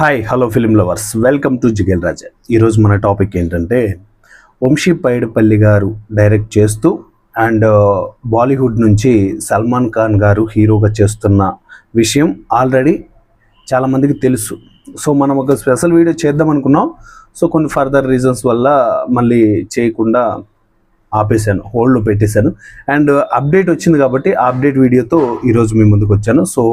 Hi hello film lovers, welcome to Jigel Raja. ఈరోజు మన topic ఏంటంటే వంశీ పైడిపల్లి గారు డైరెక్ట్ చేస్తూ అండ్ బాలీవుడ్ నుంచి సల్మాన్ ఖాన్ గారు హీరోగా చేస్తున్న విషయం ఆల్రెడీ చాలామందికి తెలుసు. సో మనం ఒక స్పెషల్ వీడియో చేద్దాం అనుకున్నాం. సో కొన్ని ఫర్దర్ రీజన్స్ వల్ల మళ్ళీ చేయకుండా ఆపేశాను, హోల్డ్లో పెట్టేశాను. అండ్ అప్డేట్ వచ్చింది కాబట్టి ఆ అప్డేట్ వీడియోతో ఈరోజు మీ ముందుకు వచ్చాను. సో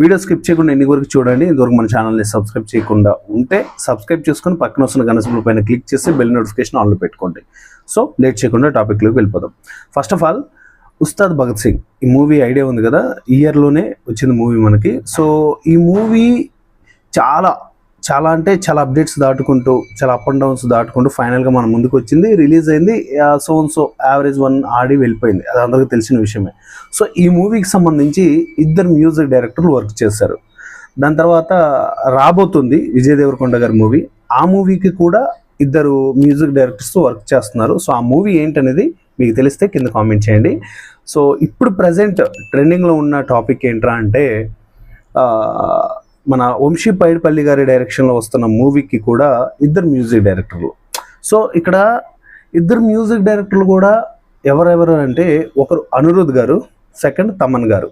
వీడియో స్కిప్ చేయకుండా ఎన్ని వరకు చూడండి. ఇంతవరకు మన ఛానల్ని సబ్స్క్రైబ్ చేయకుండా ఉంటే సబ్స్క్రైబ్ చేసుకొని పక్కన వస్తున్న గంట సింబల్ పైన క్లిక్ చేసి బెల్ నోటిఫికేషన్ ఆన్లో పెట్టుకోండి. సో లేట్ చేయకుండా టాపిక్లోకి వెళ్ళిపోదాం. First of all, Ustaad Bhagat Singh ఈ మూవీ ఐడియా ఉంది కదా, ఇయర్లోనే వచ్చింది మూవీ మనకి. సో ఈ మూవీ చాలా అంటే చాలా అప్డేట్స్ దాటుకుంటూ, చాలా అప్ అండ్ డౌన్స్ దాటుకుంటూ ఫైనల్గా మన ముందుకు వచ్చింది, రిలీజ్ అయింది. సో యావరేజ్ 1 ఆడి వెళ్ళిపోయింది, అది అందరికీ తెలిసిన విషయమే. సో ఈ మూవీకి సంబంధించి ఇద్దరు మ్యూజిక్ డైరెక్టర్లు వర్క్ చేశారు. దాని తర్వాత రాబోతుంది విజయ్ దేవరకొండ గారి మూవీ, ఆ మూవీకి కూడా ఇద్దరు మ్యూజిక్ డైరెక్టర్స్ వర్క్ చేస్తున్నారు. సో ఆ మూవీ ఏంటనేది మీకు తెలిస్తే కింద కామెంట్ చేయండి. సో ఇప్పుడు ప్రజెంట్ ట్రెండింగ్లో ఉన్న టాపిక్ ఏంట్రా అంటే, మన వంశీ పైడిపల్లి గారి డైరెక్షన్లో వస్తున్న మూవీకి కూడా ఇద్దరు మ్యూజిక్ డైరెక్టర్లు. సో ఇక్కడ ఇద్దరు మ్యూజిక్ డైరెక్టర్లు కూడా ఎవరెవరు అంటే, ఒకరు అనిరుద్ గారు, సెకండ్ తమన్ గారు.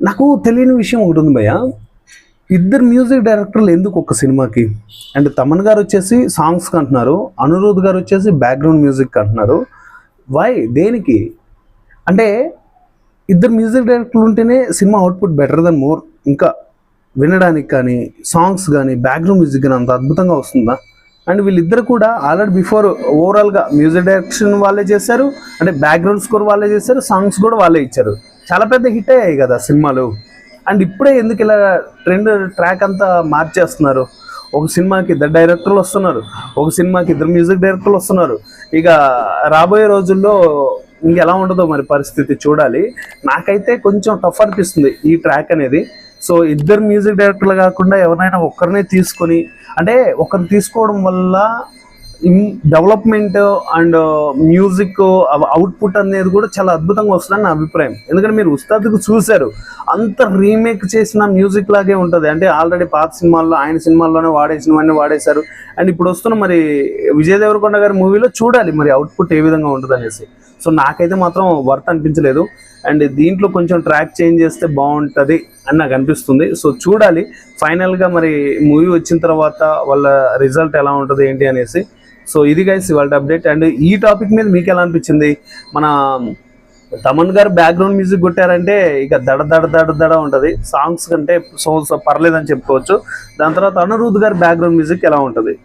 నాకు తెలియని విషయం ఒకటి ఉంది భయ్య, ఇద్దరు మ్యూజిక్ డైరెక్టర్లు ఎందుకు ఒక సినిమాకి? అండ్ తమన్ గారు వచ్చేసి సాంగ్స్కి అంటున్నారు, అనిరుద్ గారు వచ్చేసి బ్యాక్గ్రౌండ్ మ్యూజిక్ అంటున్నారు. వై, దేనికి? అంటే ఇద్దరు మ్యూజిక్ డైరెక్టర్లు ఉంటేనే cinema output better than more, ఇంకా వినడానికి కానీ సాంగ్స్ కానీ బ్యాక్గ్రౌండ్ మ్యూజిక్ కానీ అంత అద్భుతంగా వస్తుందా? అండ్ వీళ్ళిద్దరు కూడా ఆల్రెడీ బిఫోర్ ఓవరాల్గా మ్యూజిక్ డైరెక్షన్ వాళ్ళే చేశారు, అంటే బ్యాక్గ్రౌండ్ స్కోర్ వాళ్ళే చేశారు, సాంగ్స్ కూడా వాళ్ళే ఇచ్చారు. చాలా పెద్ద హిట్ అయ్యాయి కదా సినిమాలు. అండ్ ఇప్పుడే ఎందుకు ఇలా ట్రాక్ అంతా మార్చేస్తున్నారు? ఒక సినిమాకి ఇద్దరు డైరెక్టర్లు వస్తున్నారు, ఒక సినిమాకి ఇద్దరు మ్యూజిక్ డైరెక్టర్లు వస్తున్నారు. ఇక రాబోయే రోజుల్లో ఇంకెలా ఉండదో మరి పరిస్థితి చూడాలి. నాకైతే కొంచెం టఫ్ అనిపిస్తుంది ఈ ట్రాక్ అనేది. సో ఇద్దరు మ్యూజిక్ డైరెక్టర్లు కాకుండా ఎవరైనా ఒక్కరినే తీసుకొని, అంటే ఒకరిని తీసుకోవడం వల్ల డెవలప్మెంట్ అండ్ మ్యూజిక్ అవుట్పుట్ అనేది కూడా చాలా అద్భుతంగా వస్తుందని నా అభిప్రాయం. ఎందుకంటే మీరు ఉస్తాద్కి చూశారు, అంత రీమేక్ చేసిన మ్యూజిక్ లాగే ఉంటుంది. అంటే ఆల్రెడీ పాత సినిమాల్లో, ఆయన సినిమాల్లోనే వాడేసినవన్నీ వాడేశారు. అండ్ ఇప్పుడు వస్తున్న మరి విజయ్ దేవరకొండ గారి మూవీలో చూడాలి మరి అవుట్పుట్ ఏ విధంగా ఉంటుంది అనేసి. సో నాకైతే మాత్రం వర్త్ అనిపించలేదు. అండ్ దీంట్లో కొంచెం ట్రాక్ చేంజ్ చేస్తే బాగుంటుంది అని నాకు అనిపిస్తుంది. సో చూడాలి ఫైనల్గా మరి మూవీ వచ్చిన తర్వాత వాళ్ళ రిజల్ట్ ఎలా ఉంటుంది ఏంటి అనేసి. సో ఇది గైస్ ఇవాళ అప్డేట్. అండ్ ఈ టాపిక్ మీద మీకు ఎలా అనిపించింది? మన తమన్ గారు బ్యాక్గ్రౌండ్ మ్యూజిక్ కొట్టారంటే ఇక దడ ఉంటుంది, సాంగ్స్ కంటే సో పర్లేదని చెప్పుకోవచ్చు. దాని తర్వాత అనిరుద్ గారు బ్యాక్గ్రౌండ్ మ్యూజిక్ ఎలా ఉంటుంది?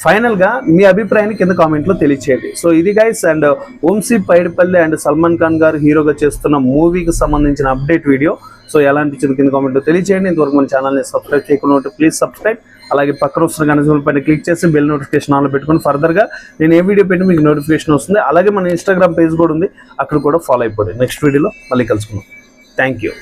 ఫైనల్గా మీ అభిప్రాయాన్ని కింద కామెంట్లో తెలియచేయండి. సో ఇది guys, and Vamsi Paidipally and Salman Khan గారు హీరోగా చేస్తున్న మూవీకి సంబంధించిన అప్డేట్ వీడియో. సో ఎలా అనిపించింది కింద కామెంట్లో తెలియచేయండి. ఇంతవరకు మన ఛానల్ని సబ్స్క్రైబ్ చేయకుండా ఉంటే ప్లీజ్ సబ్స్క్రైబ్. అలాగే పక్కన వస్తున్న గంట సింబల్ పైన క్లిక్ చేసి బెల్ నోటిఫికేషన్ ఆన్లో పెట్టుకొని ఫర్దర్గా నేను ఏ వీడియో పెట్టి మీకు నోటిఫికేషన్ వస్తుంది. అలాగే మన ఇన్స్టాగ్రామ్ పేజ్ కూడా ఉంది, అక్కడ కూడా ఫాలో అయిపోండి. నెక్స్ట్ వీడియోలో మళ్ళీ కలుసుకుందాం. Thank you.